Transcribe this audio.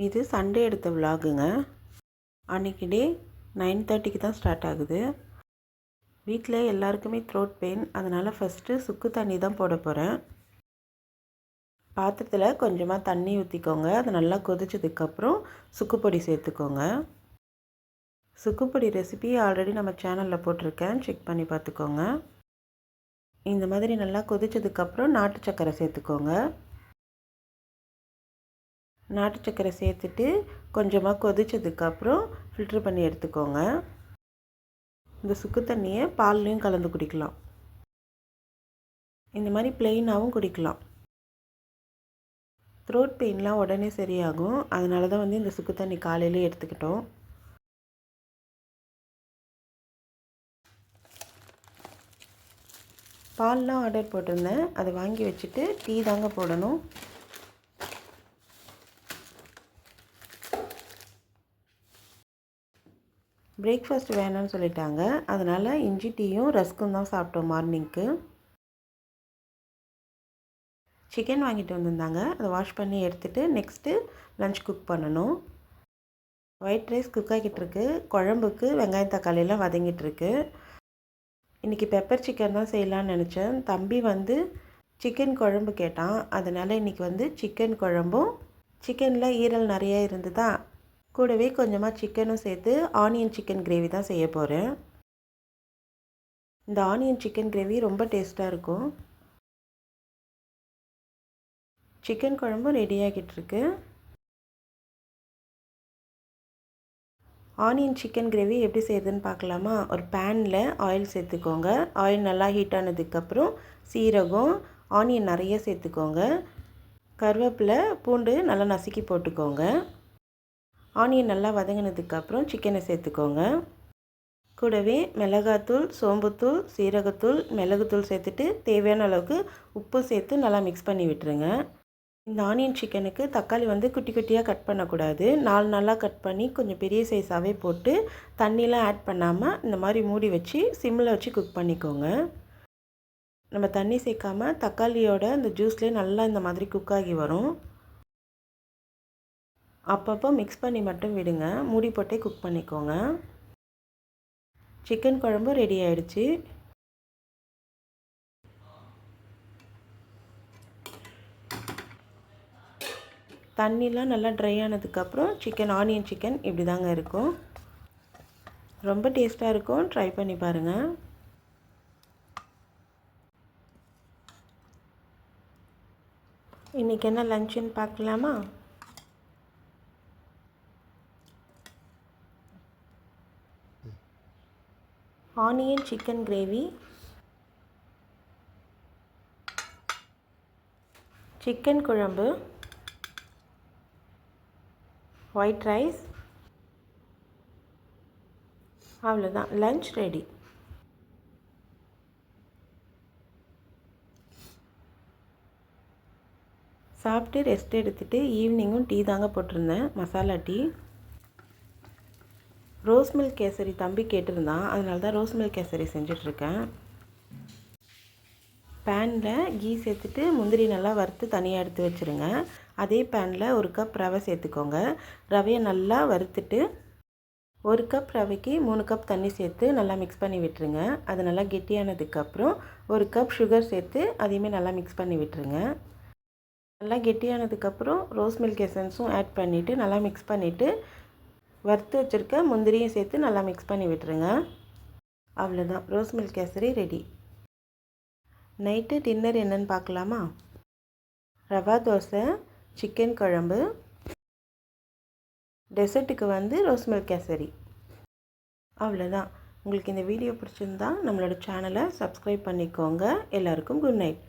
இது சண்டே எடுத்த விலாகுங்க. அன்றைக்கி டே 9:30க்கு தான் ஸ்டார்ட் ஆகுது. வீட்டில் எல்லாருக்குமே த்ரோட் பெயின், அதனால் ஃபஸ்ட்டு சுக்கு தண்ணி தான் போட போகிறேன். பாத்திரத்தில் கொஞ்சமாக தண்ணி ஊற்றிக்கோங்க. அது நல்லா கொதிச்சதுக்கப்புறம் சுக்குப்பொடி சேர்த்துக்கோங்க. சுக்குப்பொடி ரெசிபி ஆல்ரெடி நம்ம சேனலில் போட்டிருக்கேன், செக் பண்ணி பார்த்துக்கோங்க. இந்த மாதிரி நல்லா கொதிச்சதுக்கப்புறம் நாட்டு சர்க்கரை சேர்த்துக்கோங்க. நாட்டு சர்க்கரை சேர்த்துட்டு கொஞ்சமாக கொதிச்சதுக்கப்புறம் ஃபில்ட்ரு பண்ணி எடுத்துக்கோங்க. இந்த சுக்கு தண்ணியை பால்லையும் கலந்து குடிக்கலாம். இந்த மாதிரி ப்ளெயினாகவும் குடிக்கலாம். த்ரோட் பெயின்லாம் உடனே சரியாகும். அதனால தான் இந்த சுக்கு தண்ணி காலையிலே எடுத்துக்கிட்டோம். பால்லாம் ஆர்டர் போட்டிருந்தேன், அதை வாங்கி வச்சுட்டு டீ தாங்க போடணும். பிரேக்ஃபாஸ்ட் வேணும்னு சொல்லிட்டாங்க, அதனால் இஞ்சி டீயும் ரஸ்க்கும் தான் சாப்பிட்டோம் மார்னிங்க்கு. சிக்கன் வாங்கிட்டு வந்திருந்தாங்க, அதை வாஷ் பண்ணி எடுத்துகிட்டு நெக்ஸ்ட்டு லன்ச் குக் பண்ணணும். ஒயிட் ரைஸ் குக் ஆகிட்டுருக்கு. குழம்புக்கு வெங்காயம் தக்காளியெல்லாம் வதங்கிட்டுருக்கு. இன்றைக்கி பெப்பர் சிக்கன் தான் செய்யலான்னு நினச்சேன். தம்பி சிக்கன் குழம்பு கேட்டான். அதனால் இன்றைக்கி சிக்கன் குழம்பும், சிக்கனில் ஈரல் நிறையா இருந்ததா, கூடவே கொஞ்சமாக சிக்கனும் சேர்த்து ஆனியன் சிக்கன் கிரேவி தான் செய்ய போகிறேன். இந்த ஆனியன் சிக்கன் கிரேவி ரொம்ப டேஸ்ட்டாக இருக்கும். சிக்கன் குழம்பும் ரெடி ஆகிட்டுருக்கு. ஆனியன் சிக்கன் கிரேவி எப்படி செய்யுதுன்னு பார்க்கலாமா? ஒரு பேனில் ஆயில் சேர்த்துக்கோங்க. ஆயில் நல்லா ஹீட் ஆனதுக்கப்புறம் சீரகம், ஆனியன் நிறைய சேர்த்துக்கோங்க. கருவேப்பிலை, பூண்டு நல்லா நசுக்கி போட்டுக்கோங்க. ஆனியன் நல்லா வதங்கினதுக்கப்புறம் சிக்கனை சேர்த்துக்கோங்க. கூடவே மிளகாத்தூள், சோம்புத்தூள், சீரகத்தூள், மிளகுத்தூள் சேர்த்துட்டு தேவையான அளவுக்கு உப்பு சேர்த்து நல்லா மிக்ஸ் பண்ணி விட்டுருங்க. இந்த ஆனியன் சிக்கனுக்கு தக்காளி குட்டி குட்டியாக கட் பண்ணக்கூடாது. 4 நாளாக கட் பண்ணி கொஞ்சம் பெரிய சைஸாகவே போட்டு தண்ணிலாம் ஆட் பண்ணாமல் இந்த மாதிரி மூடி வச்சு சிம்மில் வச்சு குக் பண்ணிக்கோங்க. நம்ம தண்ணி சேர்க்காமல் தக்காளியோட இந்த ஜூஸ்லேயே நல்லா இந்த மாதிரி குக் ஆகி வரும். அப்பப்போ மிக்ஸ் பண்ணி மட்டும் விடுங்க. மூடி போட்டே குக் பண்ணிக்கோங்க. சிக்கன் குழம்பு ரெடி ஆகிடுச்சு. தண்ணிலாம் நல்லா ட்ரை ஆனதுக்கப்புறம் ஆனியன் சிக்கன் இப்படி தாங்க இருக்கும். ரொம்ப டேஸ்ட்டாக இருக்கும். ட்ரை பண்ணி பாருங்கள். இன்றைக்கி என்ன லஞ்சுன்னு பார்க்கலாமா? ஆனியன் சிக்கன் கிரேவி, சிக்கன் குழம்பு, ஒயிட் ரைஸ், அவ்வளோதான். Lunch ready. சாப்பிட்டு ரெஸ்ட் எடுத்துகிட்டு ஈவினிங்கும் டீ தாங்க போட்டிருந்தேன், masala tea. Rose milk kesari தம்பி கேட்டிருந்தான், அதனால தான் ரோஸ் மில்க் கேசரி செஞ்சிட்ருக்கேன். பேனில் கீ சேர்த்துட்டு முந்திரி நல்லா வறுத்து தனியாக எடுத்து வச்சுருங்க. அதே பேனில் 1 கப் ரவை சேர்த்துக்கோங்க. ரவையை நல்லா வறுத்துட்டு 1 கப் ரவைக்கு 3 கப் தண்ணி சேர்த்து நல்லா மிக்ஸ் பண்ணி விட்டுருங்க. அது நல்லா கெட்டியானதுக்கப்புறம் 1 கப் சுகர் சேர்த்து அதையுமே நல்லா மிக்ஸ் பண்ணி விட்டுருங்க. நல்லா கெட்டியானதுக்கப்புறம் ரோஸ் மில்க் எசன்ஸும் ஆட் பண்ணிவிட்டு நல்லா மிக்ஸ் பண்ணிவிட்டு வறுத்து வச்சுருக்க முந்திரியும் சேர்த்து நல்லா மிக்ஸ் பண்ணி விட்டுருங்க. அவ்வளோதான், rose milk kesari ready. Night dinner என்னன்னு பார்க்கலாமா? ரவா தோசை, சிக்கன் குழம்பு, டெசர்ட்டுக்கு ரோஸ் மில்க் கேசரி. அவ்வளோதான். உங்களுக்கு இந்த வீடியோ பிடிச்சிருந்தா நம்மளோட சேனலை சப்ஸ்கிரைப் பண்ணிக்கோங்க. எல்லாருக்கும் குட் நைட்.